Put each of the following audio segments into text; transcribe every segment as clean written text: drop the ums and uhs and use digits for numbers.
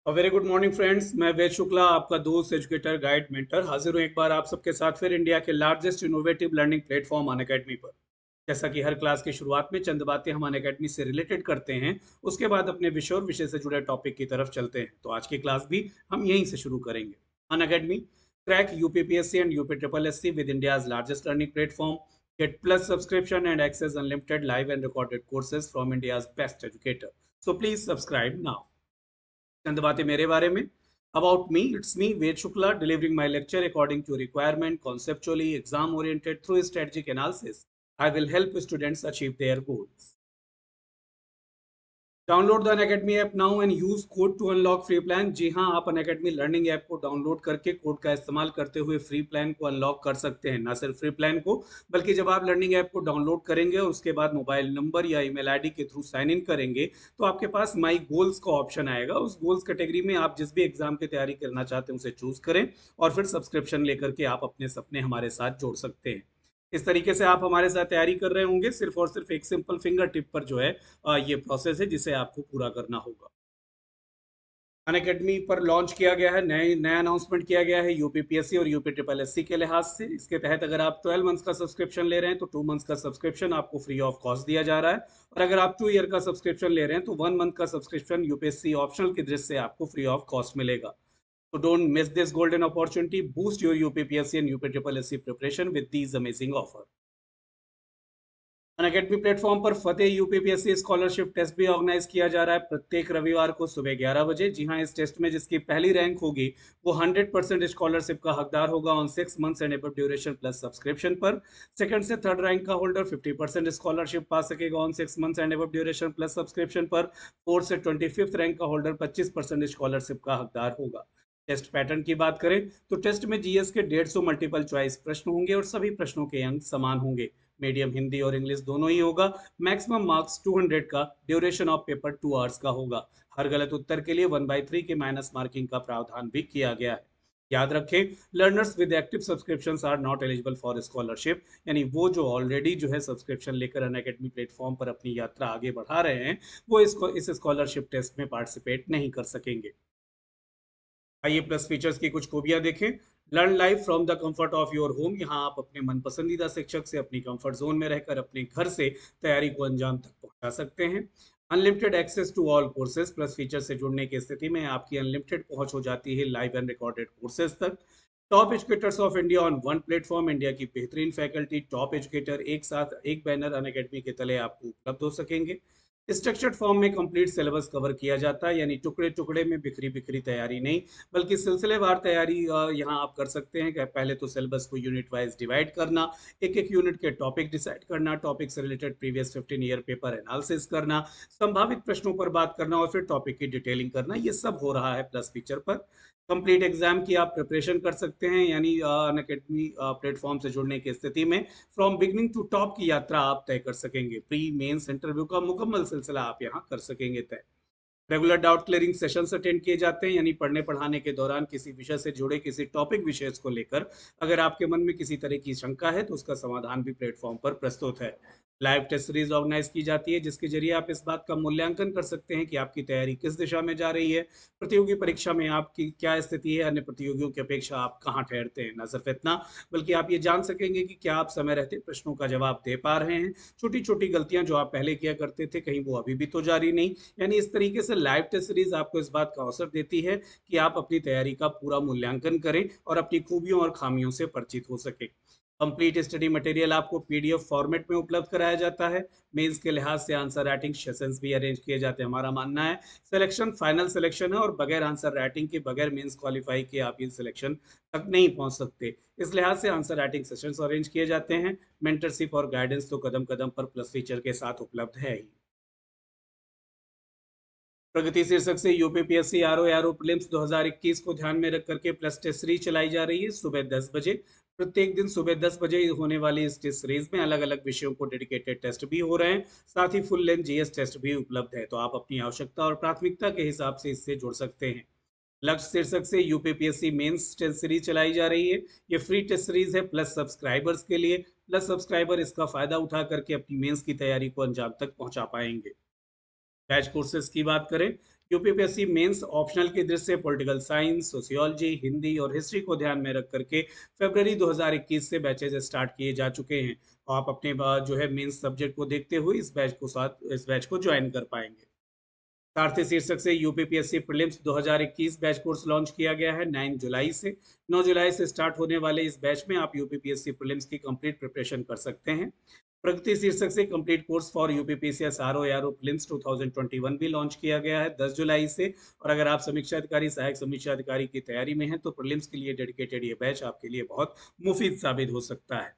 Very good morning friends. मैं वेद शुक्ला, आपका दोस्त, एजुकेटर, गाइड, मेंटर, हाजिर हूँ एक बार आप सबके साथ फिर इंडिया के largest innovative learning platform Unacademy पर। जैसा कि हर क्लास की शुरुआत में चंद बातें हम अनअकैडमी से रिलेटेड करते हैं, उसके बाद अपने विषय और विषय से जुड़े टॉपिक की तरफ चलते हैं। तो आज की क्लास भी हम यहीं से शुरू करेंगे। Unacademy crack UPPSC and UP triple S C with India's largest learning platform. Get plus subscription and access unlimited live and recorded courses from India's best educator. So please subscribe now. चंद बातें मेरे बारे में। About me, it's me Ved Shukla, delivering my lecture according to requirement, conceptually, exam oriented through strategic analysis. I will help students achieve their goals. Download the Unacademy app now and use code to unlock free plan. जी हाँ, आप Unacademy learning app को download करके code का इस्तेमाल करते हुए free plan को अनलॉक कर सकते हैं। ना सिर्फ फ्री प्लान को, बल्कि जब आप लर्निंग ऐप को डाउनलोड करेंगे और उसके बाद मोबाइल नंबर या ईमेल आईडी के थ्रू साइन इन करेंगे, तो आपके पास माई गोल्स का ऑप्शन आएगा। उस गोल्स कैटेगरी में आप जिस भी एग्जाम की तैयारी करना चाहते हैं उसे चूज करें और फिर सब्सक्रिप्शन लेकर के आप अपने सपने हमारे साथ जोड़ सकते हैं। इस तरीके से आप हमारे साथ तैयारी कर रहे होंगे, सिर्फ और सिर्फ एक सिंपल फिंगर टिप पर जो है ये प्रोसेस है जिसे आपको पूरा करना होगा। अनअकैडमी पर लॉन्च किया गया है, नया अनाउंसमेंट किया गया है यूपीपीएससी और यूपी ट्रिपल एससी के लिहाज से। इसके तहत अगर आप 12 मंथ्स का सब्सक्रिप्शन ले रहे हैं तो 2 मंथ्स का सब्सक्रिप्शन आपको फ्री ऑफ कॉस्ट दिया जा रहा है, और अगर आप 2 ईयर का सब्सक्रिप्शन ले रहे हैं तो 1 मंथ का सब्सक्रिप्शन यूपीएससी ऑप्शनल की दृष्टि से आपको फ्री ऑफ कॉस्ट मिलेगा। तो don't miss this golden opportunity, boost your UPPSC and UP triple SC preparation with these amazing offer. Unacademy platform पर फतेह यूपीपीएससी स्कॉलरशिप टेस्ट भी ऑर्गेनाइज किया जा रहा है प्रत्येक रविवार को सुबह 11 बजे। जी हाँ, इस टेस्ट में जिसकी पहली रैंक होगी वो 100% स्कॉलरशिप का हकदार होगा on 6 months and above duration plus subscription पर। सेकंड से थर्ड रैंक का होल्डर 50% स्कॉलरशिप पा सकेगा on 6 months and above duration plus subscription पर। फोर्थ से 25th रैंक का होल्डर 25% स्कॉलरशिप का हकदार होगा। टेस्ट पैटर्न की बात करें तो टेस्ट में जीएस के 150 मल्टीपल चॉइस प्रश्न होंगे और सभी प्रश्नों के अंक समान होंगे। मीडियम हिंदी और इंग्लिश दोनों ही होगा। मैक्सिमम मार्क्स 200 का, ड्यूरेशन ऑफ पेपर 2 आवर्स का होगा। हर गलत उत्तर के लिए 1/3 के माइनस मार्किंग का प्रावधान भी किया गया है। याद रखें, learners with active subscriptions are not eligible for scholarship. यानी वो जो ऑलरेडी जो है सब्सक्रिप्शन लेकर अनअकैडमी प्लेटफॉर्म पर अपनी यात्रा आगे बढ़ा रहे हैं, वो इसको इस स्कॉलरशिप टेस्ट में पार्टिसिपेट नहीं कर सकेंगे। आइए प्लस फीचर्स की कुछ खूबियां देखें। Learn live from the comfort of your home. यहाँ आप अपने मन पसंदीदा शिक्षक से अपनी कंफर्ट जोन में रहकर अपने घर से तैयारी को अंजाम तक पहुंचा सकते हैं। Unlimited access to all courses. Plus feature से जुड़ने की स्थिति में आपकी अनलिमिटेड पहुंच हो जाती है लाइव एंड रिकॉर्डेड कोर्सेज तक। Top educators of India on one platform. India की बेहतरीन फैकल्टी, टॉप एजुकेटर एक साथ एक बैनर अनअकैडमी के तले आपको उपलब्ध हो सकेंगे। स्ट्रक्चर्ड फॉर्म में कंप्लीट सिलेबस कवर किया जाता है, यानी टुकड़े टुकड़े में बिखरी बिखरी तैयारी नहीं, बल्कि सिलसिलेवार तैयारी यहाँ आप कर सकते हैं कि पहले तो सिलेबस को यूनिट वाइज डिवाइड करना, एक एक यूनिट के टॉपिक डिसाइड करना, टॉपिक से related previous 15 year paper analysis करना, संभावित प्रश्नों पर बात करना और फिर टॉपिक की डिटेलिंग करना। ये सब हो रहा है प्लस फीचर पर। कंप्लीट एग्जाम की आप प्रिपरेशन कर सकते हैं, यानी अनअकैडमी प्लेटफॉर्म से जुड़ने की स्थिति में फ्रॉम बिगनिंग टू टॉप की यात्रा आप तय कर सकेंगे। प्री मेंस इंटरव्यू का मुकम्मल सिलसिला आप यहाँ कर सकेंगे तय। Regular doubt clearing sessions attend किए जाते हैं, यानी पढ़ने पढ़ाने के दौरान किसी विषय से जुड़े किसी टॉपिक विशेष को लेकर अगर आपके मन में किसी तरह की शंका है तो उसका समाधान भी प्लेटफॉर्म पर प्रस्तुत है। लाइव टेस्ट सीरीज ऑर्गेनाइज की जाती है जिसके जरिए आप इस बात का मूल्यांकन कर सकते हैं कि आपकी तैयारी किस दिशा में जा रही है, प्रतियोगी परीक्षा में आपकी क्या स्थिति है, अन्य प्रतियोगियों की अपेक्षा आप कहाँ ठहरते हैं। न सिर्फ इतना, बल्कि आप ये जान सकेंगे कि क्या आप समय रहते प्रश्नों का जवाब दे पा रहे हैं, छोटी छोटी गलतियां जो आप पहले किया करते थे कहीं वो अभी भी तो जारी नहीं। यानी इस तरीके से लाइव टेस्ट सीरीज आपको इस बात का अवसर देती है कि आप अपनी तैयारी का पूरा मूल्यांकन करें और अपनी खूबियों और खामियों से परिचित हो सके। कंप्लीट स्टडी मटेरियल आपको पीडीएफ फॉर्मेट में उपलब्ध कराया जाता है। मेंस के लिहाज से आंसर राइटिंग सेशंस भी अरेंज किए जाते हैं। हमारा मानना है सिलेक्शन फाइनल सिलेक्शन है और बगैर आंसर राइटिंग के, बगैर मेंस क्वालिफाई के आप ये सिलेक्शन तक नहीं पहुंच सकते। इस लिहाज से आंसर राइटिंग सेशंस अरेंज किए जाते हैं। मेंटरशिप और गाइडेंस तो कदम कदम पर प्लस फीचर के साथ उपलब्ध है ही। प्रगति शीर्षक से यूपीपीएससी आरओ प्रीलिम्स 2021 को ध्यान में रख करके प्लस टेस्ट सीरीज चलाई जा रही है सुबह 10 बजे। प्रत्येक दिन सुबह 10 बजे होने वाली इस टेस्ट सीरीज में अलग अलग विषयों को डेडिकेटेड टेस्ट भी हो रहे हैं, साथ ही फुल लेंथ जीएस टेस्ट भी उपलब्ध है। तो आप अपनी आवश्यकता और प्राथमिकता के हिसाब से इससे जुड़ सकते हैं। लक्ष्य शीर्षक से यूपीपीएससी मेंस टेस्ट सीरीज चलाई जा रही है। ये फ्री टेस्ट सीरीज है प्लस सब्सक्राइबर्स के लिए। प्लस सब्सक्राइबर इसका फायदा उठा करके अपनी मेंस की तैयारी को अंजाम तक पहुंचा पाएंगे। बैच कोर्सेज की बात करें यूपीपीएससी मेंस ऑप्शनल की दृष्टि से पॉलिटिकल साइंस, सोशियोलॉजी, हिंदी और हिस्ट्री को ध्यान में रख करके फरवरी 2021 से बैचेज स्टार्ट किए जा चुके हैं। आप अपने जो है मेंस सब्जेक्ट को देखते हुए इस बैच को ज्वाइन कर पाएंगे। सारथी शीर्षक से UPPSC prelims 2021 batch course launch किया गया है 9 जुलाई से। 9 जुलाई से स्टार्ट होने वाले इस बैच में आप यूपीपीएससी प्रीलिम्स की कंप्लीट प्रिपरेशन कर सकते हैं। प्रगति शीर्षक से complete course for UPPCS RO prelims 2021 भी लॉन्च किया गया है 10 जुलाई से। और अगर आप समीक्षा अधिकारी, सहायक समीक्षा अधिकारी की तैयारी में हैं तो प्रीलिम्स के लिए डेडिकेटेड ये बैच आपके लिए बहुत मुफीद साबित हो सकता है।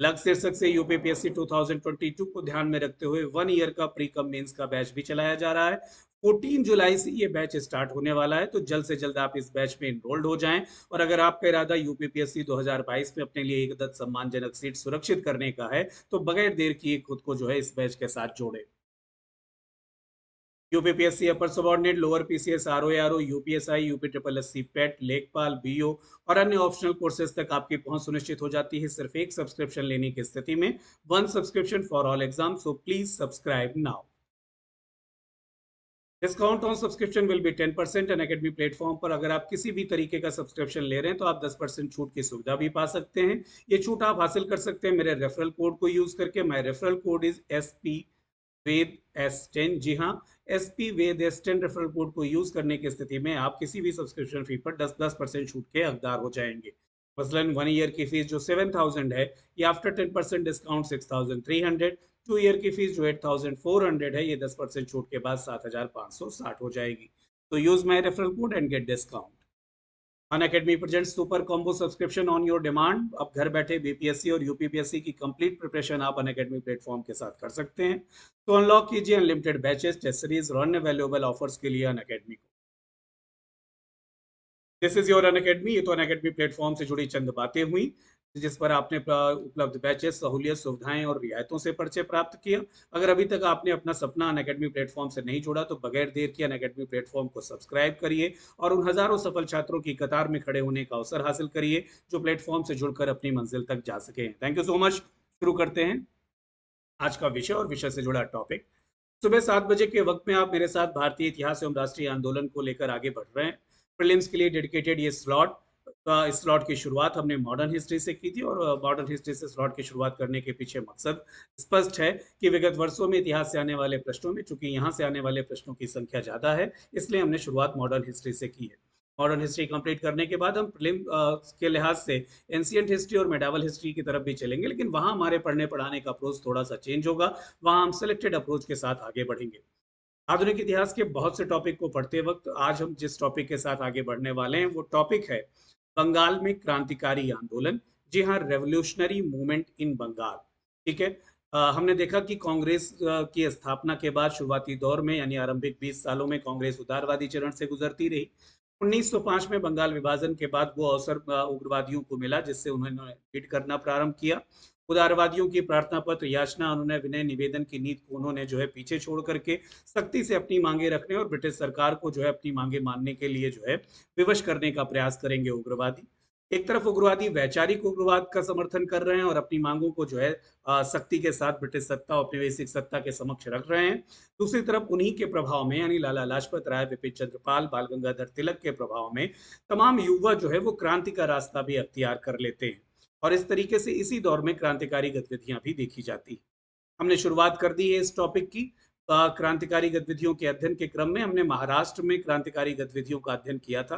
लक्ष्य शीर्षक से यूपीपीएससी 2022 को ध्यान में रखते हुए 1 ईयर का प्री कम मेंस का बैच भी चलाया जा रहा है। 14 जुलाई से ये बैच स्टार्ट होने वाला है, तो जल्द से जल्द आप इस बैच में इनरोल्ड हो जाएं। और अगर आपका इरादा यूपीपीएससी 2022 में अपने लिए एक सम्मानजनक सीट सुरक्षित करने का है, तो बगैर देर किए खुद को जो है इस बैच के साथ जोड़े। UPPSC upper subordinate, lower PCS, RO, UPSI, UP triple SC, PET, लेखपाल, बीओ और अन्य ऑप्शनल कोर्सेज तक आपकी पहुंच सुनिश्चित हो जाती है सिर्फ एक सब्सक्रिप्शन लेने की स्थिति में। 1 subscription for all exam, so please subscribe now. Discount on subscription will be 10% Unacademy platform पर। अगर आप किसी भी तरीके का सब्सक्रिप्शन ले रहे हैं तो आप 10% छूट की सुविधा भी पा सकते हैं। ये छूट आप हासिल कर सकते हैं मेरे रेफरल कोड को यूज करके। My referral code is SP Ved S10। जी हाँ, SP Ved S10 referral code को यूज करने की स्थिति में आप किसी भी सब्सक्रिप्शन फी पर 10% छूट के हकदार हो जाएंगे। मसलन 1 ईयर की फीस जो 7000 है, ये आफ्टर 10% डिस्काउंट 6300। 2 ईयर की फीस जो 8400 है, ये 10% छूट के बाद 7560 हो जाएगी। तो use my referral code and get discount. Unacademy present super combo subscription on your demand. अब घर बैठे बीपीएससी और यूपीपीएससी की कंप्लीट प्रिपरेशन आप अनअकैडमी प्लेटफॉर्म के साथ कर सकते हैं। तो अनलॉक कीजिए अनलिमिटेड बैचेस, टेस्ट सीरीज और अन्य वैल्यूएबल ऑफर्स के लिए अनअकैडमी को। This is your Unacademy. ये तो अनअकैडमी प्लेटफॉर्म से जुड़ी चंद बातें हुई जिस पर आपने उपलब्ध बैचेस, सहूलियत, सुविधाएं और रियायतों से परिचय प्राप्त किया। अगर अभी तक आपने अपना सपना अनअकैडमी प्लेटफॉर्म से नहीं जोड़ा तो बगैर देर के अनअकैडमी प्लेटफॉर्म को सब्सक्राइब करिए और उन हजारों सफल छात्रों की कतार में खड़े होने का अवसर हासिल करिए जो प्लेटफॉर्म से जुड़कर अपनी मंजिल तक जा सके। Thank you so much. शुरू करते हैं आज का विषय और विषय से जुड़ा टॉपिक। सुबह 7 बजे के वक्त में आप मेरे साथ भारतीय इतिहास एवं राष्ट्रीय आंदोलन को लेकर आगे बढ़ रहे हैं। प्रीलिम्स के लिए डेडिकेटेड ये इस स्लॉट की शुरुआत हमने मॉडर्न हिस्ट्री से की थी और मॉडर्न हिस्ट्री से स्लॉट की शुरुआत करने के पीछे मकसद स्पष्ट है कि विगत वर्षों में इतिहास से आने वाले प्रश्नों में, चूंकि यहाँ से आने वाले प्रश्नों की संख्या ज्यादा है, इसलिए हमने शुरुआत मॉडर्न हिस्ट्री से की है। मॉडर्न हिस्ट्री कंप्लीट करने के बाद हम प्रीलिम के लिहाज से एंशिएंट हिस्ट्री और मेडावल हिस्ट्री की तरफ भी चलेंगे, लेकिन वहाँ हमारे पढ़ने पढ़ाने का अप्रोच थोड़ा सा चेंज होगा। वहाँ हम सिलेक्टेड अप्रोच के साथ आगे बढ़ेंगे। आधुनिक इतिहास के बहुत से टॉपिक को पढ़ते वक्त आज हम जिस टॉपिक के साथ आगे बढ़ने वाले हैं वो टॉपिक है बंगाल में क्रांतिकारी आंदोलन। जी हाँ, रेवोल्यूशनरी मूवमेंट इन बंगाल। ठीक है। हमने देखा कि कांग्रेस की स्थापना के बाद शुरुआती दौर में यानी आरंभिक 20 सालों में कांग्रेस उदारवादी चरण से गुजरती रही। 1905 में बंगाल विभाजन के बाद वो अवसर उग्रवादियों को मिला जिससे उन्होंने लीड करना प्रारंभ किया। उदारवादियों की प्रार्थना पत्र, याचना, अनुनय विनय, निवेदन की नीति को उन्होंने जो है पीछे छोड़ करके सख्ती से अपनी मांगे रखने और ब्रिटिश सरकार को जो है अपनी मांगे मानने के लिए जो है विवश करने का प्रयास करेंगे उग्रवादी। एक तरफ उग्रवादी वैचारिक उग्रवाद का समर्थन कर रहे हैं और अपनी मांगों को जो है सख्ती के साथ ब्रिटिश सत्ता, औपनिवेशिक सत्ता के समक्ष रख रहे हैं। दूसरी तरफ उन्हीं के प्रभाव में यानी लाला लाजपत राय, विपिन चंद्रपाल, बाल गंगाधर तिलक के प्रभाव में तमाम युवा जो है वो क्रांति का रास्ता भी अख्तियार कर लेते हैं और इस तरीके से इसी दौर में क्रांतिकारी गतिविधियां भी देखी जाती हैं। हमने शुरुआत कर दी है इस टॉपिक की। क्रांतिकारी गतिविधियों के अध्ययन के क्रम में हमने महाराष्ट्र में क्रांतिकारी गतिविधियों का अध्ययन किया था।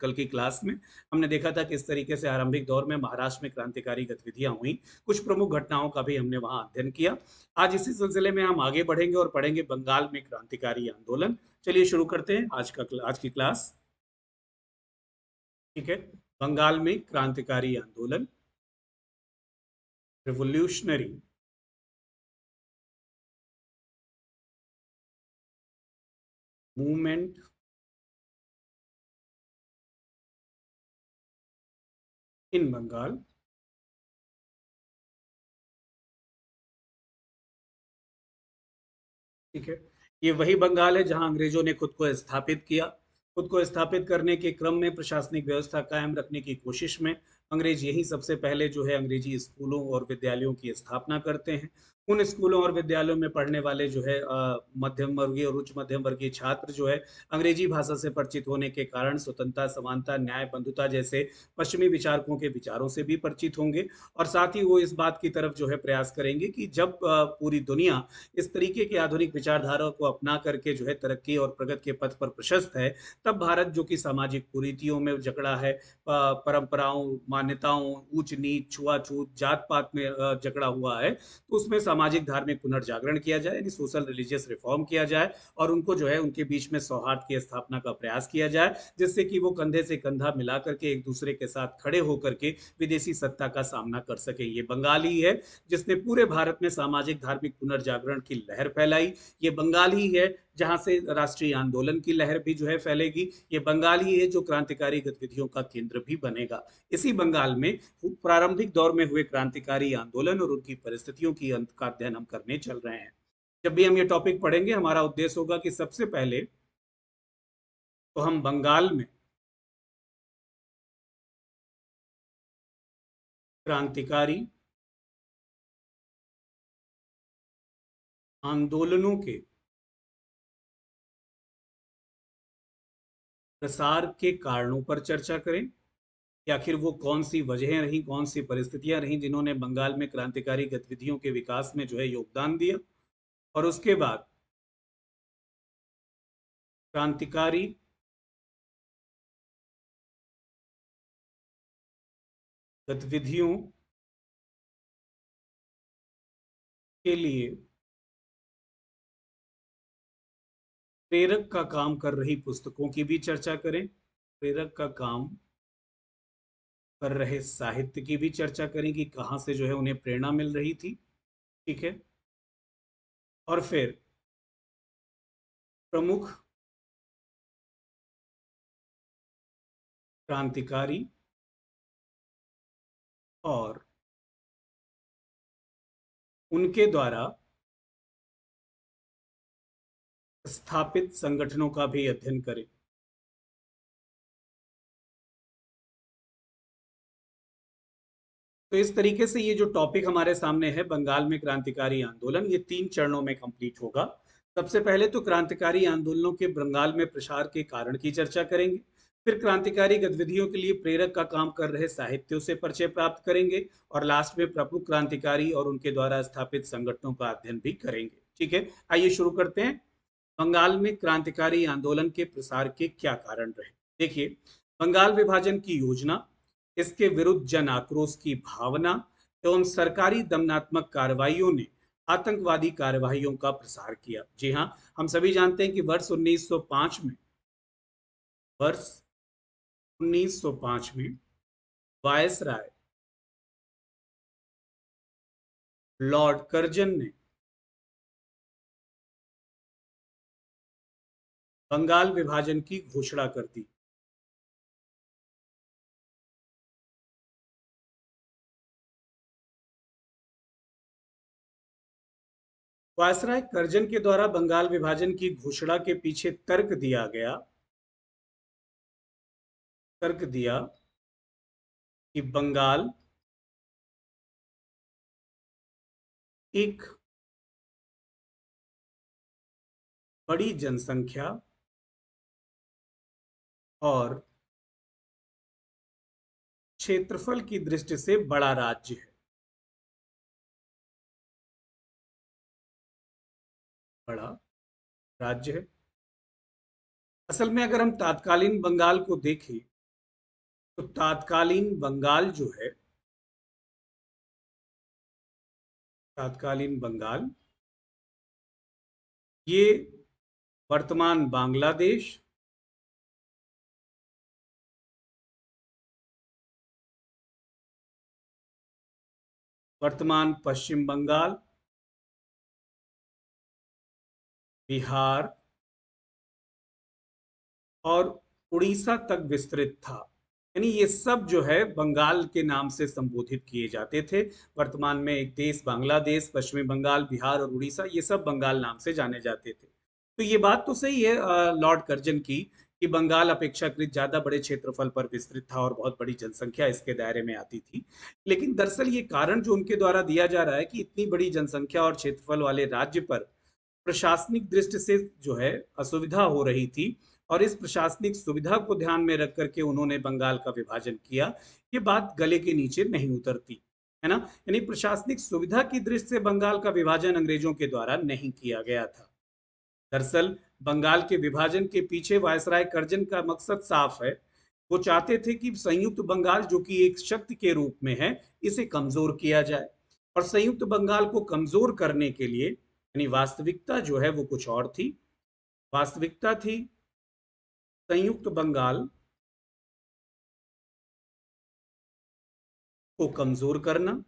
कल की क्लास में हमने देखा था किस तरीके से आरंभिक दौर में महाराष्ट्र में क्रांतिकारी गतिविधियां हुई। कुछ प्रमुख घटनाओं का भी हमने वहां अध्ययन किया। आज इसी सिलसिले में हम आगे बढ़ेंगे और पढ़ेंगे बंगाल में क्रांतिकारी आंदोलन। चलिए शुरू करते हैं आज की क्लास। ठीक है, बंगाल में क्रांतिकारी आंदोलन, रिवोल्यूशनरी मूवमेंट इन बंगाल। ठीक है, ये वही बंगाल है जहां अंग्रेजों ने खुद को स्थापित किया। खुद को स्थापित करने के क्रम में प्रशासनिक व्यवस्था कायम रखने की कोशिश में अंग्रेज यही सबसे पहले जो है अंग्रेजी स्कूलों और विद्यालयों की स्थापना करते हैं। उन स्कूलों और विद्यालयों में पढ़ने वाले जो है मध्यम वर्गीय और उच्च मध्यम वर्गीय छात्र जो है अंग्रेजी भाषा से परिचित होने के कारण स्वतंत्रता, समानता, न्याय, बंधुता जैसे पश्चिमी विचारकों के विचारों से भी परिचित होंगे। और साथ ही वो इस बात की तरफ जो है प्रयास करेंगे कि जब पूरी दुनिया इस तरीके की आधुनिक विचारधारा को अपना करके जो है तरक्की और प्रगति के पथ पर प्रशस्त है, तब भारत जो कि सामाजिक कुरीतियों में जकड़ा है, परंपराओं, मान्यताओं, ऊंच नीच, छुआछूत, जात पात में जकड़ा हुआ है, तो उसमें सामाजिक धार्मिक पुनर्जागरण किया जाए, यानी सोशल रिलीजियस रिफॉर्म किया जाए और उनको जो है उनके बीच में सौहार्द की स्थापना का प्रयास किया जाए, जिससे कि वो कंधे से कंधा मिला करके एक दूसरे के साथ खड़े होकर के विदेशी सत्ता का सामना कर सके। ये बंगाल ही है जिसने पूरे भारत में सामाजिक धार्मिक पुनर्जागरण की लहर फैलाई। ये बंगाल ही है जहां से राष्ट्रीय आंदोलन की लहर भी जो है फैलेगी। ये बंगाल ही है जो क्रांतिकारी गतिविधियों का केंद्र भी बनेगा। इसी बंगाल में प्रारंभिक दौर में हुए क्रांतिकारी आंदोलन और उनकी परिस्थितियों की अंत का अध्ययन हम करने चल रहे हैं। जब भी हम ये टॉपिक पढ़ेंगे, हमारा उद्देश्य होगा कि सबसे पहले तो हम बंगाल में क्रांतिकारी आंदोलनों के प्रसार के कारणों पर चर्चा करें कि आखिर वो कौन सी वजहें रहीं, कौन सी परिस्थितियां रहीं जिन्होंने बंगाल में क्रांतिकारी गतिविधियों के विकास में जो है योगदान दिया। और उसके बाद क्रांतिकारी गतिविधियों के लिए प्रेरक का काम कर रही पुस्तकों की भी चर्चा करें, प्रेरक का काम कर रहे साहित्य की भी चर्चा करें कि कहाँ से जो है उन्हें प्रेरणा मिल रही थी। ठीक है। और फिर प्रमुख क्रांतिकारी और उनके द्वारा स्थापित संगठनों का भी अध्ययन करें। तो इस तरीके से ये जो टॉपिक हमारे सामने है, बंगाल में क्रांतिकारी आंदोलन, ये 3 चरणों में कंप्लीट होगा। सबसे पहले तो क्रांतिकारी आंदोलनों के बंगाल में प्रसार के कारण की चर्चा करेंगे। फिर क्रांतिकारी गतिविधियों के लिए प्रेरक का काम कर रहे साहित्यों से परिचय प्राप्त करेंगे। और लास्ट में प्रमुख क्रांतिकारी और उनके द्वारा स्थापित संगठनों का अध्ययन भी करेंगे। ठीक है, आइए शुरू करते हैं। बंगाल में क्रांतिकारी आंदोलन के प्रसार के क्या कारण रहे। देखिए, बंगाल विभाजन की योजना, इसके विरुद्ध जन आक्रोश की भावना एवं सरकारी दमनात्मक कार्रवाइयों ने आतंकवादी कार्रवाइयों का प्रसार किया। जी हाँ, हम सभी जानते हैं कि वर्ष 1905 में वायसराय लॉर्ड कर्जन ने बंगाल विभाजन की घोषणा कर दी। वायसराय कर्जन के द्वारा बंगाल विभाजन की घोषणा के पीछे तर्क दिया कि बंगाल एक बड़ी जनसंख्या और क्षेत्रफल की दृष्टि से बड़ा राज्य है। बड़ा राज्य है। असल में अगर हम तात्कालीन बंगाल को देखें, तो तात्कालीन बंगाल ये वर्तमान बांग्लादेश, वर्तमान पश्चिम बंगाल, बिहार और उड़ीसा तक विस्तृत था। यानी ये सब जो है बंगाल के नाम से संबोधित किए जाते थे। वर्तमान में एक देश बांग्लादेश, पश्चिमी बंगाल, बिहार और उड़ीसा, ये सब बंगाल नाम से जाने जाते थे। तो ये बात तो सही है लॉर्ड कर्जन की कि बंगाल अपेक्षाकृत ज्यादा बड़े क्षेत्रफल पर विस्तृत था और बहुत बड़ी जनसंख्या इसके दायरे में आती थी। लेकिन दरअसल ये कारण जो उनके द्वारा दिया जा रहा है कि इतनी बड़ी जनसंख्या और क्षेत्रफल वाले राज्य पर प्रशासनिक दृष्टि से जो है असुविधा हो रही थी, और इस प्रशासनिक सुविधा को ध्यान में रख करके उन्होंने बंगाल का विभाजन किया। ये बात गले के नीचे नहीं उतरती, है ना। यानी प्रशासनिक सुविधा की दृष्टि से बंगाल का विभाजन अंग्रेजों के द्वारा नहीं किया गया था। दरअसल बंगाल के विभाजन के पीछे वायसराय कर्जन का मकसद साफ है। वो चाहते थे कि संयुक्त बंगाल जो कि एक शक्ति के रूप में है, इसे कमजोर किया जाए। और संयुक्त बंगाल को कमजोर करने के लिए, यानी वास्तविकता जो है वो कुछ और थी। वास्तविकता थी संयुक्त बंगाल को कमजोर करना,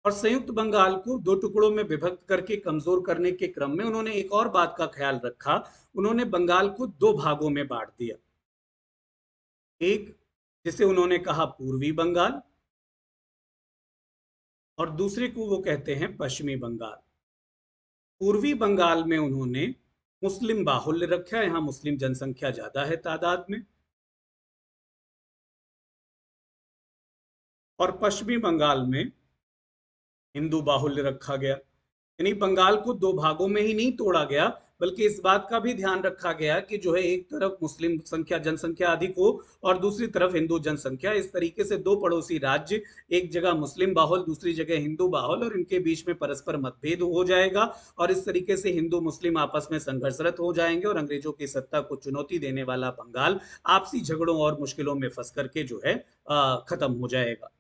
और संयुक्त बंगाल को दो टुकड़ों में विभक्त करके कमजोर करने के क्रम में उन्होंने एक और बात का ख्याल रखा। उन्होंने बंगाल को दो भागों में बांट दिया। एक, जिसे उन्होंने कहा पूर्वी बंगाल, और दूसरे को वो कहते हैं पश्चिमी बंगाल। पूर्वी बंगाल में उन्होंने मुस्लिम बाहुल्य रखा, यहां मुस्लिम जनसंख्या ज्यादा है तादाद में। और पश्चिमी बंगाल में हिंदू बाहुल्य रखा गया। यानी बंगाल को दो भागों में ही नहीं तोड़ा गया, बल्कि इस बात का भी ध्यान रखा गया कि जो है एक तरफ मुस्लिम संख्या जनसंख्या अधिक हो और दूसरी तरफ हिंदू जनसंख्या। इस तरीके से दो पड़ोसी राज्य, एक जगह मुस्लिम बाहुल दूसरी जगह हिंदू बाहुल, और इनके बीच में परस्पर मतभेद हो जाएगा, और इस तरीके से हिंदू मुस्लिम आपस में संघर्षरत हो जाएंगे और अंग्रेजों की सत्ता को चुनौती देने वाला बंगाल आपसी झगड़ों और मुश्किलों में फंस करके जो है खत्म हो जाएगा।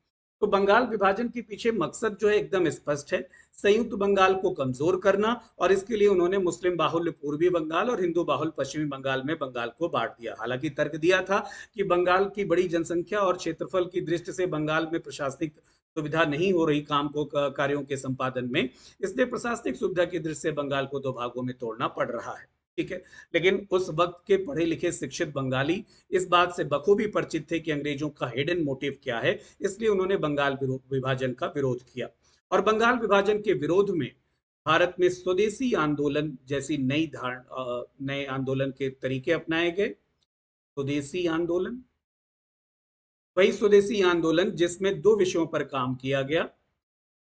तो बंगाल विभाजन के पीछे मकसद जो है एकदम स्पष्ट है, संयुक्त बंगाल को कमजोर करना, और इसके लिए उन्होंने मुस्लिम बाहुल्य पूर्वी बंगाल और हिंदू बाहुल्य पश्चिमी बंगाल में बंगाल को बांट दिया। हालांकि तर्क दिया था कि बंगाल की बड़ी जनसंख्या और क्षेत्रफल की दृष्टि से बंगाल में प्रशासनिक सुविधा नहीं हो रही काम को कार्यों के संपादन में, इसलिए प्रशासनिक सुविधा की दृष्टि से बंगाल को दो भागों में तोड़ना पड़ रहा है। ठीक है। लेकिन उस वक्त के पढ़े लिखे शिक्षित बंगाली इस बात से बखूबी परिचित थे कि अंग्रेजों का हिडन मोटिव क्या है, इसलिए उन्होंने बंगाल विभाजन का विरोध किया। और बंगाल विभाजन के विरोध में भारत में स्वदेशी आंदोलन जैसी नए आंदोलन के तरीके अपनाए गए। स्वदेशी आंदोलन, वही स्वदेशी आंदोलन जिसमें दो विषयों पर काम किया गया।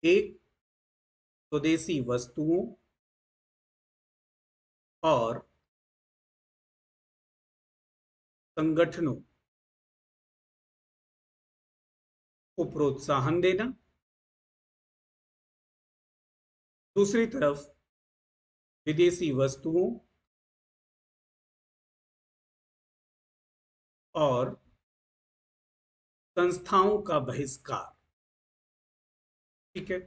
एक, स्वदेशी वस्तुओं और संगठनों को प्रोत्साहन देना। दूसरी तरफ विदेशी वस्तुओं और संस्थाओं का बहिष्कार। ठीक है।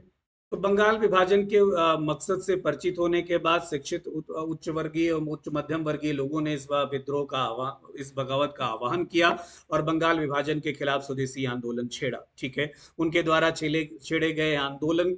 तो बंगाल विभाजन के मकसद से परिचित होने के बाद शिक्षित उच्च वर्गीय और उच्च मध्यम वर्गीय लोगों ने विद्रोह का इस बगावत का आह्वान किया और बंगाल विभाजन के खिलाफ स्वदेशी आंदोलन छेड़ा। ठीक है। उनके द्वारा छेड़े गए आंदोलन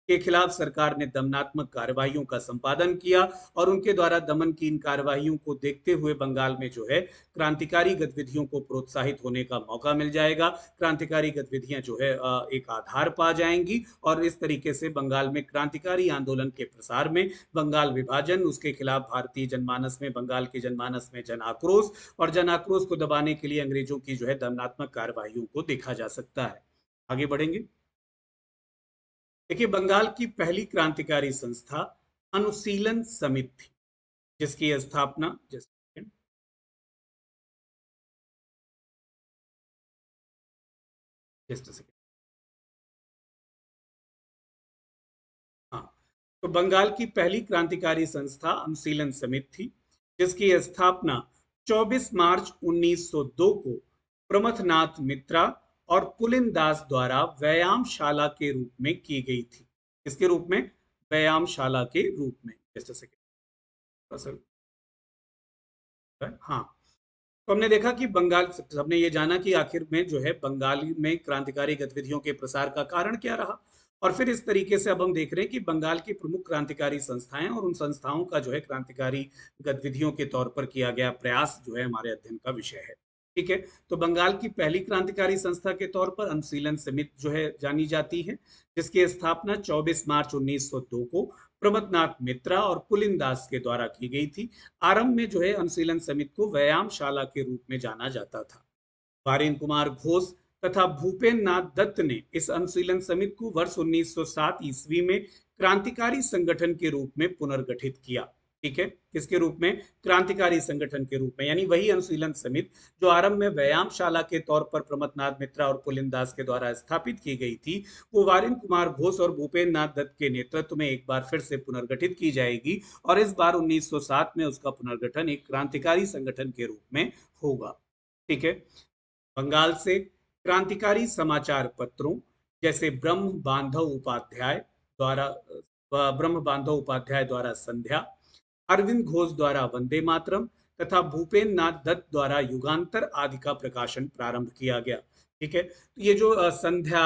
के खिलाफ सरकार ने दमनात्मक कार्रवाइयों का संपादन किया, और उनके द्वारा दमन की इन कार्रवाइयों को देखते हुए बंगाल में जो है क्रांतिकारी गतिविधियों को प्रोत्साहित होने का मौका मिल जाएगा। क्रांतिकारी गतिविधियां जो है एक आधार पा जाएंगी, और इस तरीके से बंगाल में क्रांतिकारी आंदोलन के प्रसार में बंगाल विभाजन, उसके खिलाफ भारतीय जनमानस में, बंगाल के जनमानस में जन आक्रोश, और जन आक्रोश को दबाने के लिए अंग्रेजों की जो है दमनात्मक कार्रवाइयों को देखा जा सकता है। आगे बढ़ेंगे। देखिए, बंगाल की पहली क्रांतिकारी संस्था अनुशीलन समिति थी, जिसकी स्थापना जस्ट सेकेंड। हाँ, तो बंगाल की पहली क्रांतिकारी संस्था अनुशीलन समिति थी, जिसकी स्थापना 24 मार्च 1902 को प्रमथनाथ मित्रा और पुलिन दास द्वारा व्यायामशाला के रूप में की गई थी। किसके रूप में? व्यायामशाला के रूप में। Just second. हाँ, तो हमने देखा कि बंगाल, सबने ये जाना कि आखिर में जो है बंगाल में क्रांतिकारी गतिविधियों के प्रसार का कारण क्या रहा, और फिर इस तरीके से अब हम देख रहे हैं कि बंगाल की प्रमुख क्रांतिकारी संस्थाएं और उन संस्थाओं का जो है क्रांतिकारी गतिविधियों के तौर पर किया गया प्रयास जो है हमारे अध्ययन का विषय है। ठीक है। तो बंगाल की पहली क्रांतिकारी संस्था के तौर पर अनुशीलन समिति जो है जानी जाती है, जिसकी स्थापना 24 मार्च 1902 को प्रमथनाथ मित्रा और पुलिनदास के द्वारा की गई थी। आरंभ में जो है अनुशीलन समिति को व्यायामशाला के रूप में जाना जाता था। वारेन कुमार घोष तथा भूपेन्द्र नाथ दत्त ने इस अनुशीलन समिति को वर्ष 1907 ईस्वी में क्रांतिकारी संगठन के रूप में पुनर्गठित किया। ठीक है, किसके रूप में? क्रांतिकारी संगठन के रूप में, यानी वही अनुशीलन समिति जो आरंभ में व्यायामशाला के तौर पर प्रमथनाथ मित्रा और पुलिनदास के द्वारा स्थापित की गई थी, वो वारेन कुमार घोष और भूपेन्द्र नाथ दत्त के नेतृत्व में एक बार फिर से पुनर्गठित की जाएगी और इस बार 1907 में उसका पुनर्गठन एक क्रांतिकारी संगठन के रूप में होगा। ठीक है। बंगाल से क्रांतिकारी समाचार पत्रों जैसे ब्रह्म बांधव उपाध्याय द्वारा संध्या, अरविंद घोष द्वारा वंदे मातरम तथा भूपेन्द्र नाथ दत्त द्वारा युगांतर आदि का प्रकाशन प्रारंभ किया गया। ठीक है, तो ये जो संध्या,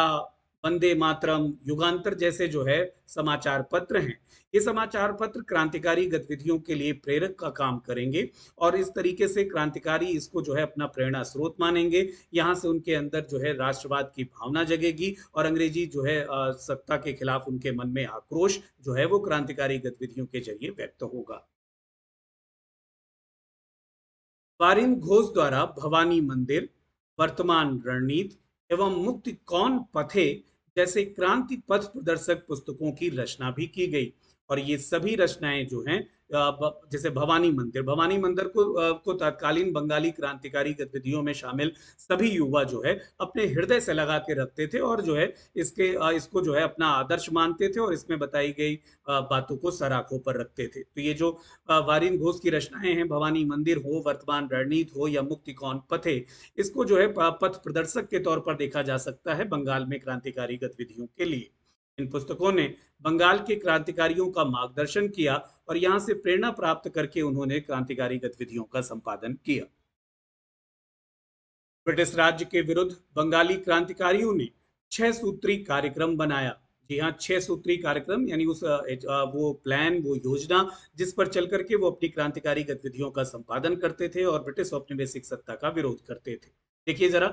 वंदे मातरम, युगांतर जैसे जो है समाचार पत्र हैं, ये समाचार पत्र क्रांतिकारी गतिविधियों के लिए प्रेरक का काम करेंगे और इस तरीके से क्रांतिकारी इसको जो है अपना प्रेरणा स्रोत मानेंगे। यहाँ से उनके अंदर जो है राष्ट्रवाद की भावना जगेगी और अंग्रेजी जो है सत्ता के खिलाफ उनके मन में आक्रोश जो है वो क्रांतिकारी गतिविधियों के जरिए व्यक्त होगा। वारिन घोष द्वारा भवानी मंदिर, वर्तमान रणनीति एवं मुक्ति कौन पथे जैसे क्रांति पथ प्रदर्शक पुस्तकों की रचना भी की गई और ये सभी रचनाएं जो हैं जैसे भवानी मंदिर को तत्कालीन बंगाली क्रांतिकारी गतिविधियों में शामिल सभी युवा जो है अपने हृदय से लगा के रखते थे और जो है इसको जो है अपना आदर्श मानते थे और इसमें बताई गई बातों को सर आंखों पर रखते थे। तो ये जो वारिन घोष की रचनाएं हैं, भवानी मंदिर हो, वर्तमान रणनीति हो या मुक्ति कौन पथे, इसको जो है पथ प्रदर्शक के तौर पर देखा जा सकता है बंगाल में क्रांतिकारी गतिविधियों के लिए। इन पुस्तकों ने बंगाल के क्रांतिकारियों का मार्गदर्शन किया और यहां से प्रेरणा प्राप्त करके उन्होंने क्रांतिकारी गतिविधियों का संपादन किया। ब्रिटिश राज्य के विरुद्ध बंगाली क्रांतिकारियों ने 6 सूत्री कार्यक्रम बनाया। जी हाँ, 6 सूत्री कार्यक्रम, यानी वो प्लान, वो योजना जिस पर चल करके वो अपनी क्रांतिकारी गतिविधियों का संपादन करते थे और ब्रिटिश औपनिवेशिक सत्ता का विरोध करते थे। देखिए जरा,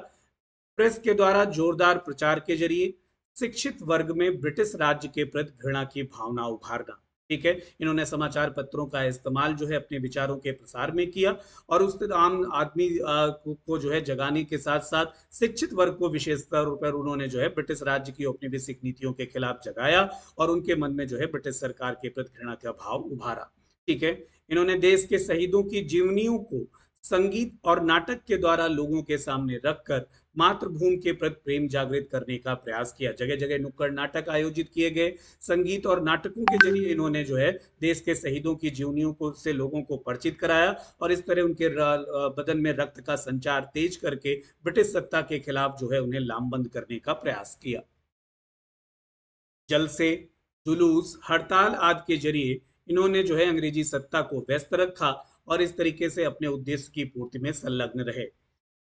प्रेस के द्वारा जोरदार प्रचार के जरिए शिक्षित वर्ग में ब्रिटिश राज्य के प्रति घृणा की भावना उभारना। ठीक है, इन्होंने समाचार पत्रों का इस्तेमाल जो है अपने विचारों के प्रसार में किया और उस आम आदमी को जो है जगाने के साथ साथ शिक्षित वर्ग को विशेष तौर पर उन्होंने जो है ब्रिटिश राज्य की औपनिवेशिक नीतियों के खिलाफ जगाया और उनके मन में जो है ब्रिटिश सरकार के प्रति घृणा का भाव उभारा। ठीक है, इन्होंने देश के शहीदों की जीवनियों को संगीत और नाटक के द्वारा लोगों के सामने रखकर मातृभूमि के प्रति प्रेम जागृत करने का प्रयास किया। जगह जगह नुक्कड़ नाटक आयोजित किए गए। संगीत और नाटकों के जरिए इन्होंने जो है देश के शहीदों की जीवनियों को से लोगों को परिचित कराया और इस तरह उनके बदन में रक्त का संचार तेज करके ब्रिटिश सत्ता के खिलाफ जो है उन्हें लामबंद करने का प्रयास किया। जलसे, जुलूस, हड़ताल आदि के जरिए इन्होंने जो है अंग्रेजी सत्ता को व्यस्त रखा और इस तरीके से अपने उद्देश्य की पूर्ति में संलग्न रहे।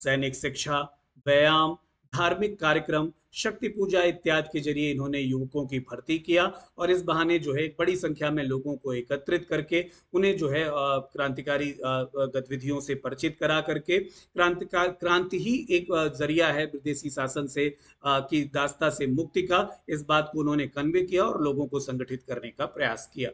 सैनिक शिक्षा, व्यायाम, धार्मिक कार्यक्रम, शक्ति पूजा इत्यादि के जरिए इन्होंने युवकों की भर्ती किया और इस बहाने जो है बड़ी संख्या में लोगों को एकत्रित करके उन्हें जो है क्रांतिकारी गतिविधियों से परिचित करा करके क्रांति ही एक जरिया है विदेशी शासन से की दास्ता से मुक्ति का, इस बात को उन्होंने कन्वे किया और लोगों को संगठित करने का प्रयास किया।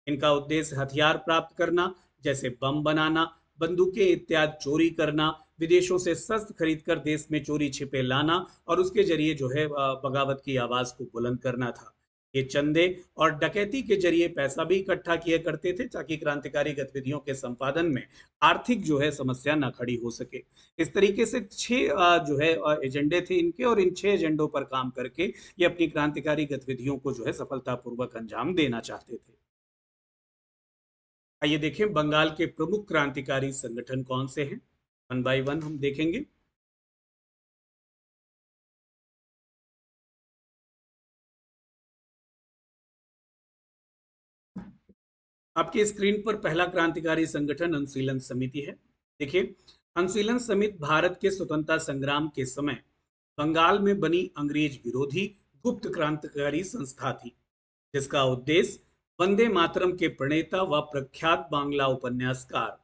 इनका उद्देश्य हथियार प्राप्त करना, जैसे बम बनाना, बंदूकें इत्यादि चोरी करना, विदेशों से शस्त्र खरीदकर देश में चोरी छिपे लाना और उसके जरिए जो है बगावत की आवाज को बुलंद करना था। ये चंदे और डकैती के जरिए पैसा भी इकट्ठा किया करते थे ताकि क्रांतिकारी गतिविधियों के संपादन में आर्थिक जो है समस्या न खड़ी हो सके। इस तरीके से 6 जो है एजेंडे थे इनके और इन 6 एजेंडों पर काम करके ये अपनी क्रांतिकारी गतिविधियों को जो है सफलतापूर्वक अंजाम देना चाहते थे। आइए देखें बंगाल के प्रमुख क्रांतिकारी संगठन कौन से हैं, वन बाय वन हम देखेंगे। आपकी स्क्रीन पर पहला क्रांतिकारी संगठन अनुशीलन समिति है। देखिए, अनुशीलन समिति भारत के स्वतंत्रता संग्राम के समय बंगाल में बनी अंग्रेज विरोधी गुप्त क्रांतिकारी संस्था थी जिसका उद्देश्य वंदे मातरम के प्रणेता व प्रख्यात बांग्ला उपन्यासकार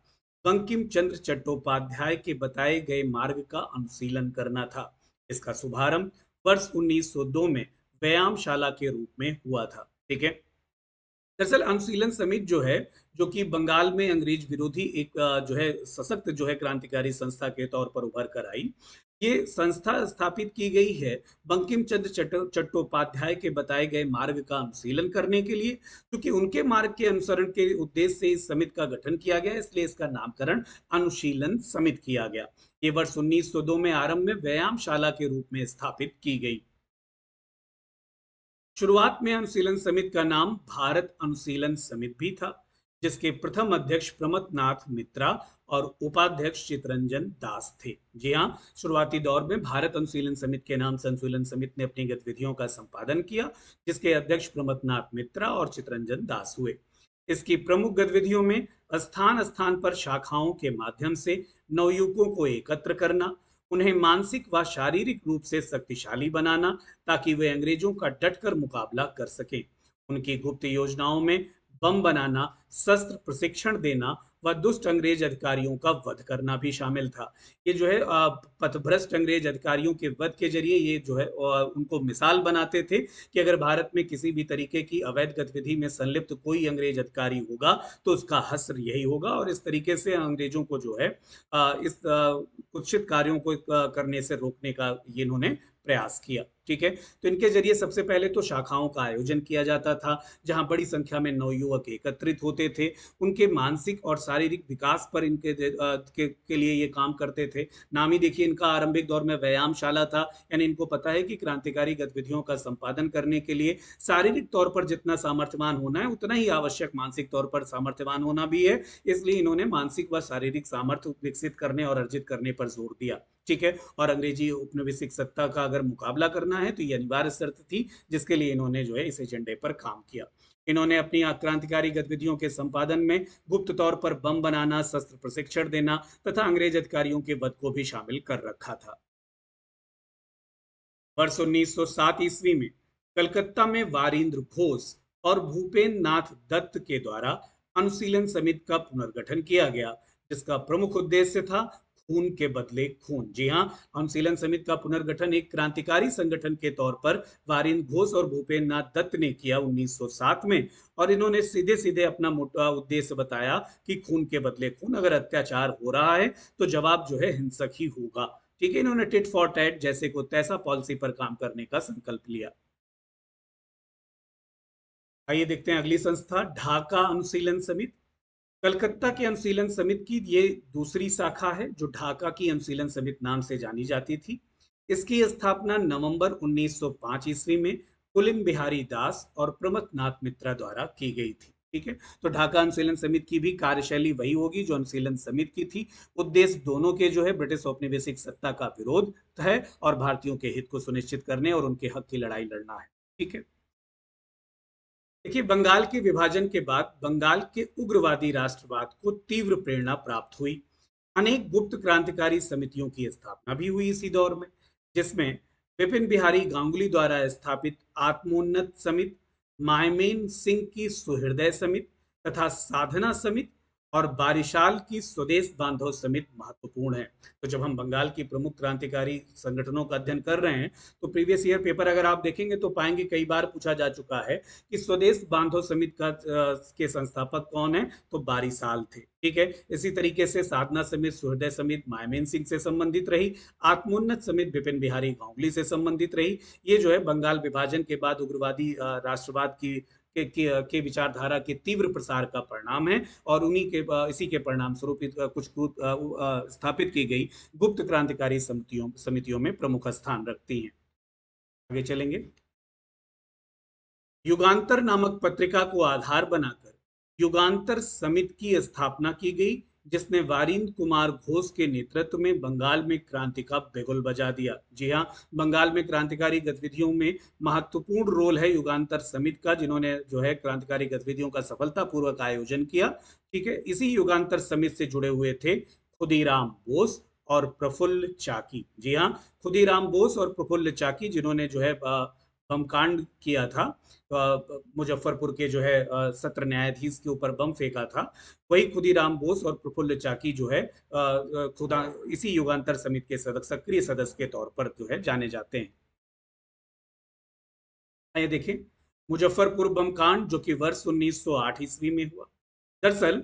बंकिम चंद्र चट्टोपाध्याय के बताए गए मार्ग का अनुशीलन करना था। इसका शुभारंभ वर्ष 1902 में व्यायामशाला के रूप में हुआ था। ठीक है, दरअसल अनुशीलन समिति जो है, जो कि बंगाल में अंग्रेज विरोधी एक जो है सशक्त जो है क्रांतिकारी संस्था के तौर पर उभर कर आई। ये संस्था स्थापित की गई है बंकिम चंद्र चट्टोपाध्याय के बताए गए मार्ग का अनुशीलन करने के लिए, क्योंकि उनके मार्ग के अनुसरण के उद्देश्य से इस समिति का गठन किया गया, इसलिए इसका नामकरण अनुशीलन समिति किया गया। ये वर्ष 1902 में आरंभ में व्यायामशाला के रूप में स्थापित की गई। शुरुआत में अनुशीलन समिति का नाम भारत अनुशीलन समिति भी था, जिसके प्रथम अध्यक्ष प्रमथनाथ मित्रा और उपाध्यक्ष चितरंजन दास थे। जी हाँ, शुरुआती दौर में भारत अनुशीलन समिति के नाम से अनुशीलन समिति ने अपनी गतिविधियों का संपादन किया, जिसके अध्यक्ष प्रमथनाथ मित्रा और चितरंजन दास हुए। इसकी प्रमुख गतिविधियों में स्थान स्थान पर शाखाओं के माध्यम से नवयुवकों को एकत्र करना, उन्हें मानसिक व शारीरिक रूप से शक्तिशाली बनाना, ताकि वे अंग्रेजों का डटकर मुकाबला कर सकें। उनकी गुप्त योजनाओं में बम बनाना, शस्त्र प्रशिक्षण देना व दुष्ट अंग्रेज अधिकारियों का वध करना भी शामिल था। ये जो है पथभ्रष्ट अंग्रेज अधिकारियों के वध के जरिए ये जो है उनको मिसाल बनाते थे कि अगर भारत में किसी भी तरीके की अवैध गतिविधि में संलिप्त कोई अंग्रेज अधिकारी होगा तो उसका हश्र यही होगा, और इस तरीके से अंग्रेजों को जो है इस कुत्सित कार्यों को करने से रोकने का ये इन्होंने प्रयास किया। ठीक है, तो इनके जरिए सबसे पहले तो शाखाओं का आयोजन किया जाता था, जहां बड़ी संख्या में नवयुवक एकत्रित होते थे। उनके मानसिक और शारीरिक विकास पर के लिए ये काम करते थे। नाम ही देखिए, इनका आरंभिक दौर में व्यायामशाला था, यानी इनको पता है कि क्रांतिकारी गतिविधियों का संपादन करने के लिए शारीरिक तौर पर जितना सामर्थ्यवान होना है, उतना ही आवश्यक मानसिक तौर पर सामर्थ्यवान होना भी है। इसलिए इन्होंने मानसिक व शारीरिक सामर्थ्य विकसित करने और अर्जित करने पर जोर दिया। ठीक है, और अंग्रेजी उपनिवेशिक सत्ता का अगर मुकाबला करना है तो ये अनिवार्य शर्त थी, जिसके लिए इन्होंने जो है इस एजेंडे पर काम किया। इन्होंने अपनी क्रांतिकारी गतिविधियों के संपादन में गुप्त तौर पर बम बनाना, शस्त्र प्रशिक्षण देना तथा अंग्रेज अधिकारियों के वध को भी शामिल कर रखा था। वर्ष 1907 ईस्वी में कलकत्ता में वारिंद्र घोष और भूपेन्द्र नाथ दत्त के द्वारा अनुशीलन समिति का पुनर्गठन किया गया, जिसका प्रमुख उद्देश्य था खून के बदले खून। जी हाँ, अनुशीलन समिति का पुनर्गठन एक क्रांतिकारी संगठन के तौर पर वारिंद्र घोष और भूपेन्द्र नाथ दत्त ने किया 1907 में, और इन्होंने सीधे सीधे अपना मोटा उद्देश्य बताया कि खून के बदले खून, अगर अत्याचार हो रहा है तो जवाब जो है हिंसक ही होगा। ठीक है, इन्होंने टिट फॉर टैट जैसे को तैसा पॉलिसी पर काम करने का संकल्प लिया। आइए देखते हैं अगली संस्था, ढाका अनुशीलन समिति। कलकत्ता की अनुशीलन समिति की ये दूसरी शाखा है, जो ढाका की अनुशीलन समिति नाम से जानी जाती थी। इसकी स्थापना नवंबर 1905 ईस्वी में पुलिन बिहारी दास और प्रमथनाथ मित्रा द्वारा की गई थी। ठीक है, तो ढाका अनुशीलन समिति की भी कार्यशैली वही होगी जो अनुशीलन समिति की थी। उद्देश्य दोनों के जो है ब्रिटिश औपनिवेशिक सत्ता का विरोध है और भारतीयों के हित को सुनिश्चित करने और उनके हक की लड़ाई लड़ना है। ठीक है, देखिए, बंगाल के विभाजन के बाद बंगाल के उग्रवादी राष्ट्रवाद को तीव्र प्रेरणा प्राप्त हुई। अनेक गुप्त क्रांतिकारी समितियों की स्थापना भी हुई इसी दौर में, जिसमें विपिन बिहारी गांगुली द्वारा स्थापित आत्मोन्नत समिति, मायमेन सिंह की सुहृदय समिति तथा साधना समिति और बारिशाल की स्वदेश बांधव समिति महत्वपूर्ण है। तो जब हम बंगाल की प्रमुख क्रांतिकारी संगठनों का अध्ययन कर रहे हैं, तो प्रीवियस ईयर पेपर अगर आप देखेंगे तो पाएंगे कई बार पूछा जा चुका है कि स्वदेश बांधव समिति का के संस्थापक कौन है, तो बारिशाल थे। ठीक है, इसी तरीके से साधना समिति, सुहृदय समिति मायमेन सिंह से संबंधित रही, आत्मोन्नत समिति विपिन बिहारी गांगुली से संबंधित रही। ये जो है बंगाल विभाजन के बाद उग्रवादी राष्ट्रवाद की के विचारधारा के तीव्र प्रसार का परिणाम है, और उन्हीं के इसी के परिणाम स्वरूप कुछ स्थापित की गई गुप्त क्रांतिकारी समितियों में प्रमुख स्थान रखती हैं। आगे चलेंगे। युगांतर नामक पत्रिका को आधार बनाकर युगांतर समिति की स्थापना की गई, जिसने वारिंद्र कुमार घोष के नेतृत्व में बंगाल में क्रांति का बिगुल बजा दिया। जी हाँ, बंगाल में क्रांतिकारी गतिविधियों में महत्वपूर्ण रोल है युगांतर समिति का, जिन्होंने जो है क्रांतिकारी गतिविधियों का सफलतापूर्वक आयोजन किया। ठीक है, इसी युगांतर समिति से जुड़े हुए थे खुदीराम बोस और प्रफुल्ल चाकी। जी हाँ, खुदीराम बोस और प्रफुल्ल चाकी, जिन्होंने जो है बम कांड किया था, मुजफ्फरपुर के जो है सत्र न्यायाधीश के ऊपर बम फेंका था, वही खुदीराम बोस और प्रफुल्ल चाकी जो है खुदा इसी युगांतर समिति के सदस्य, सक्रिय सदस्य के तौर पर जो है जाने जाते हैं। ये देखिए, मुजफ्फरपुर बम कांड जो कि वर्ष 1908 ईस्वी में हुआ। दरअसल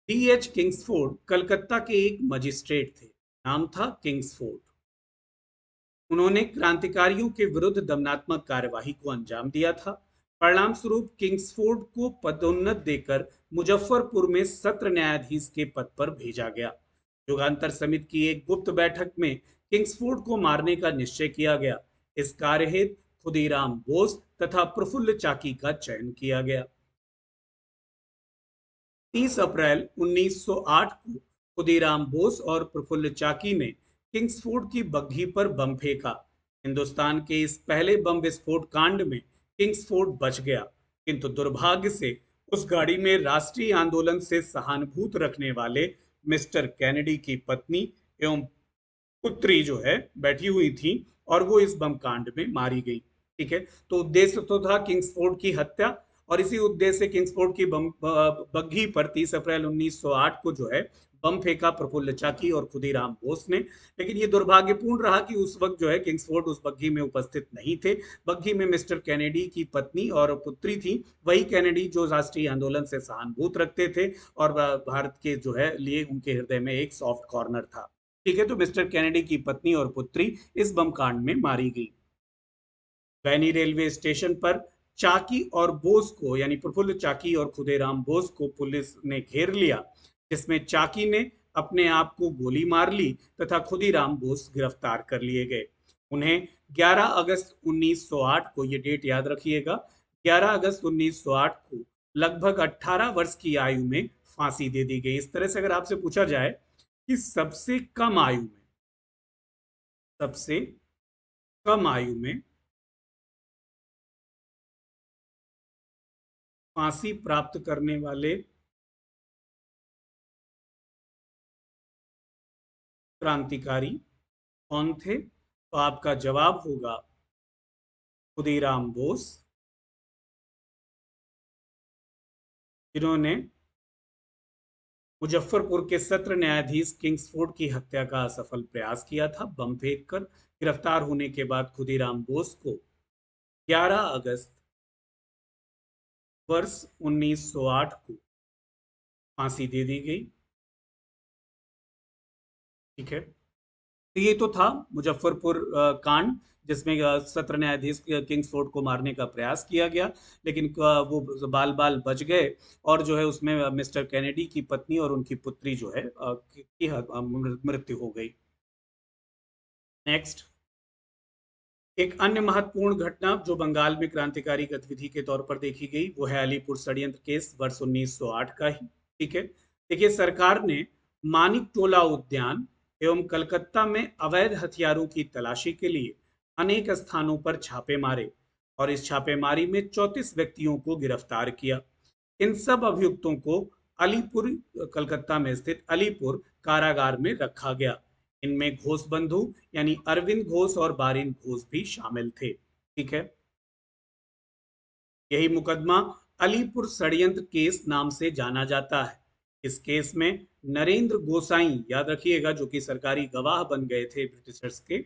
डीएच किंग्सफोर्ड कलकत्ता के एक मजिस्ट्रेट थे। नाम था किंग्सफोर्ड। उन्होंने क्रांतिकारियों के विरुद्ध दमनात्मक कार्यवाही को अंजाम दिया था। परिणाम स्वरूप किंग्सफोर्ड को पदोन्नत देकर मुजफ्फरपुर में सत्र न्यायाधीश के पद पर भेजा गया। युगांतर समिति की एक गुप्त बैठक में किंग्सफोर्ड को मारने का निश्चय किया गया। इस कार्य हेतु खुदीराम बोस तथा प्रफुल्ल चाकी का चयन किया गया। 30 अप्रैल 1908 को खुदीराम बोस और प्रफुल्ल चाकी ने किंग्सफोर्ड की बग्घी पर बम फेंका। हिंदुस्तान के इस पहले बम विस्फोट कांड में किंग्सफोर्ड बच गया, किंतु दुर्भाग्य से उस गाड़ी में राष्ट्रीय आंदोलन से सहानुभूत रखने वाले मिस्टर कैनेडी की पत्नी एवं पुत्री जो है बैठी हुई थी, और वो इस बम कांड में मारी गई। ठीक है, तो उद्देश्य तो था किंग्सफोर्ड की हत्या, और इसी उद्देश्य से किंग्सफोर्ड की बग्घी पर 30 अप्रैल 1908 को जो है बम फेंका प्रफुल्ल चाकी और खुदीराम बोस ने। लेकिन ये दुर्भाग्यपूर्ण रहा कि उस वक्त जो है किंग्सफोर्ड उस बग्घी में उपस्थित नहीं थे। बग्घी में मिस्टर कैनेडी की पत्नी और पुत्री थी, वही कैनेडी जो राष्ट्रीय आंदोलन से सहानुभूत रखते थे और भारत के जो है लिए उनके हृदय में एक सॉफ्ट कॉर्नर था। ठीक है, तो मिस्टर कैनेडी की पत्नी और पुत्री इस बम कांड में मारी गई। बैनी रेलवे स्टेशन पर चाकी और बोस को, यानी प्रफुल्ल चाकी और खुदेराम बोस को पुलिस ने घेर लिया, जिसमें चाकी ने अपने आप को गोली मार ली तथा खुदीराम बोस गिरफ्तार कर लिए गए। उन्हें 11 अगस्त 1908 को, ये डेट याद रखिएगा, 11 अगस्त 1908 को लगभग 18 वर्ष की आयु में फांसी दे दी गई। इस तरह से अगर आपसे पूछा जाए कि सबसे कम आयु में फांसी प्राप्त करने वाले क्रांतिकारी कौन थे, तो आपका जवाब होगा खुदीराम बोस, जिन्होंने मुजफ्फरपुर के सत्र न्यायाधीश किंग्सफोर्ड की हत्या का असफल प्रयास किया था बम फेंककर। गिरफ्तार होने के बाद खुदीराम बोस को 11 अगस्त वर्ष 1908 को फांसी दे दी गई। ठीक है, तो ये तो था मुजफ्फरपुर कांड, जिसमें सत्र न्यायाधीश किंग्सफोर्ड को मारने का प्रयास किया गया, लेकिन वो बाल बाल बच गए, और जो है उसमें मिस्टर कैनेडी की पत्नी और उनकी पुत्री जो है मृत्यु हो गई। नेक्स्ट, एक अन्य महत्वपूर्ण घटना जो बंगाल में क्रांतिकारी गतिविधि के तौर पर देखी गई, वो है अलीपुर षड्यंत्र केस वर्ष 1908 का ही। ठीक है, देखिए, सरकार ने मानिक टोला उद्यान एवं कलकत्ता में अवैध हथियारों की तलाशी के लिए अनेक स्थानों पर छापे मारे, और इस छापेमारी में 34 व्यक्तियों को गिरफ्तार किया। इन सब अभियुक्तों को अलीपुर, कलकत्ता में स्थित अलीपुर कारागार में रखा गया। इनमें घोष बंधु यानी अरविंद घोष और बारिन घोष भी शामिल थे। ठीक है, यही मुकदमा अलीपुर षड्यंत्र केस नाम से जाना जाता है। इस केस में नरेंद्र गोसाई, याद रखिएगा, जो कि सरकारी गवाह बन गए थे ब्रिटिशर्स के,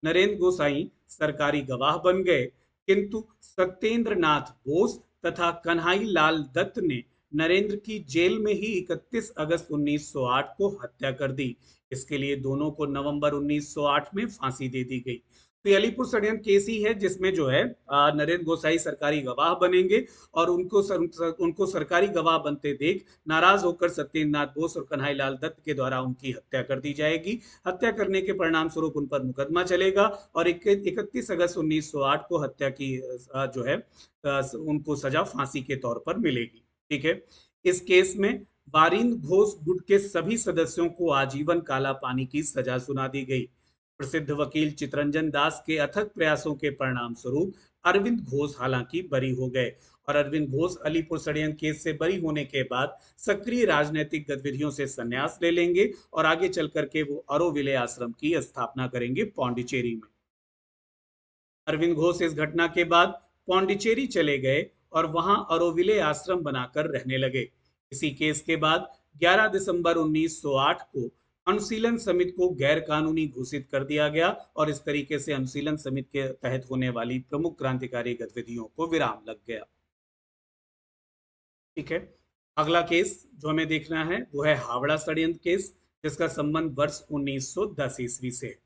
नरेंद्र गोसाई सरकारी गवाह बन गए, किंतु सत्येंद्र नाथ बोस तथा कन्हाई लाल दत्त ने नरेंद्र की जेल में ही 31 अगस्त 1908 को हत्या कर दी। इसके लिए दोनों को नवंबर 1908 में फांसी दे दी गई। तो ये अलीपुर षड्यंत्र केस ही है जिसमें जो है नरेंद्र गोसाई सरकारी गवाह बनेंगे, और उनको सरकारी गवाह बनते देख नाराज होकर सत्येंद्र नाथ बोस और कन्हाई लाल दत्त के द्वारा उनकी हत्या कर दी जाएगी। हत्या करने के परिणाम स्वरूप उन पर मुकदमा चलेगा, और 31 अगस्त 1908 को हत्या की जो है उनको सजा फांसी के तौर पर मिलेगी। ठीक है, इस केस में बारिंद घोष गुट के सभी सदस्यों को आजीवन काला पानी की सजा सुना दी गई। प्रसिद्ध वकील चितरंजन दास के अथक प्रयासों के परिणाम स्वरूप अरविंद घोष हालांकि बरी हो गए, और अरविंद घोष अलीपुर षड्यंत्र केस से बरी होने के बाद सक्रिय राजनीतिक गतिविधियों से संन्यास ले लेंगे, और आगे चल करके वो अरोविले आश्रम की स्थापना करेंगे पौंडीचेरी में। अरविंद घोष इस घटना के बाद पौंडीचेरी चले गए और वहां अरोविले आश्रम बनाकर रहने लगे। इसी केस के बाद 11 दिसंबर 1908 को अनुशीलन समिति को गैर कानूनी घोषित कर दिया गया, और इस तरीके से अनुशीलन समिति के तहत होने वाली प्रमुख क्रांतिकारी गतिविधियों को विराम लग गया। ठीक है। अगला केस जो हमें देखना है वो है हावड़ा षड्यंत्र केस, जिसका संबंध वर्ष 1910 ईस्वी से है।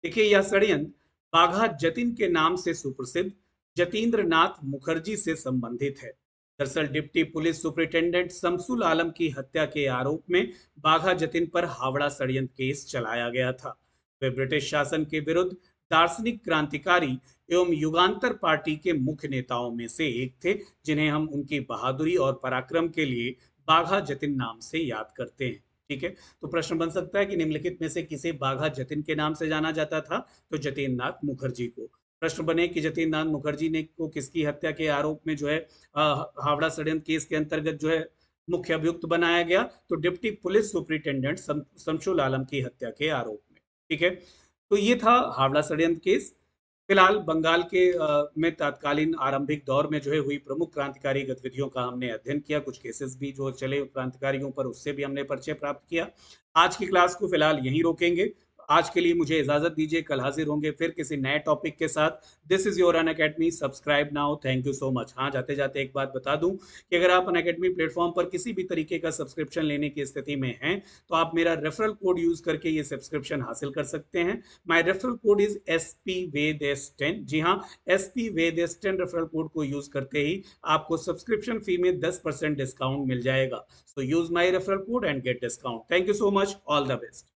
देखिए, यह षड्यंत्र बाघा जतिन के नाम से सुप्रसिद्ध जतींद्र नाथ मुखर्जी से संबंधित है। दरअसल डिप्टी पुलिस सुपरिटेंडेंट शमसुल आलम की हत्या के आरोप में बाघा जतिन पर हावड़ा षड्यंत्र केस चलाया गया था। वे ब्रिटिश शासन के विरुद्ध दार्शनिक क्रांतिकारी एवं युगांतर पार्टी के मुख्य नेताओं में से एक थे, जिन्हें हम उनकी बहादुरी और पराक्रम के लिए बाघा जतिन नाम से याद करते हैं। ठीक है। तो प्रश्न बन सकता है कि निम्नलिखित में से किसे बाघा जतिन के नाम से जाना जाता था? तो जतीन नाथ मुखर्जी को। प्रश्न बने कि जतीन नाथ मुखर्जी ने को किसकी हत्या के आरोप में जो है हावड़ा षड्यंत्र केस के अंतर्गत जो है मुख्य अभियुक्त बनाया गया? तो डिप्टी पुलिस सुपरिटेंडेंट शमशुल आलम की हत्या के आरोप में। ठीक है। तो ये था हावड़ा षड्यंत्र केस। फिलहाल बंगाल के में तत्कालीन आरंभिक दौर में जो है हुई प्रमुख क्रांतिकारी गतिविधियों का हमने अध्ययन किया, कुछ केसेस भी जो चले क्रांतिकारियों पर उससे भी हमने परिचय प्राप्त किया। आज की क्लास को फिलहाल यहीं रोकेंगे। आज के लिए मुझे इजाजत दीजिए, कल हाजिर होंगे फिर किसी नए टॉपिक के साथ। This is your Unacademy, subscribe now. Thank you so much. हाँ, जाते जाते एक बात बता दूं कि अगर आप अन अकेडमी प्लेटफॉर्म पर किसी भी तरीके का सब्सक्रिप्शन लेने की स्थिति में हैं, तो आप मेरा रेफरल कोड यूज करके ये सब्सक्रिप्शन हासिल कर सकते हैं। My referral code is SPVEDS10। जी हाँ, SPVEDS10 रेफरल कोड को यूज करते ही आपको सब्सक्रिप्शन फी में 10% डिस्काउंट मिल जाएगा। So use my referral code and get discount. Thank you so much. All the best.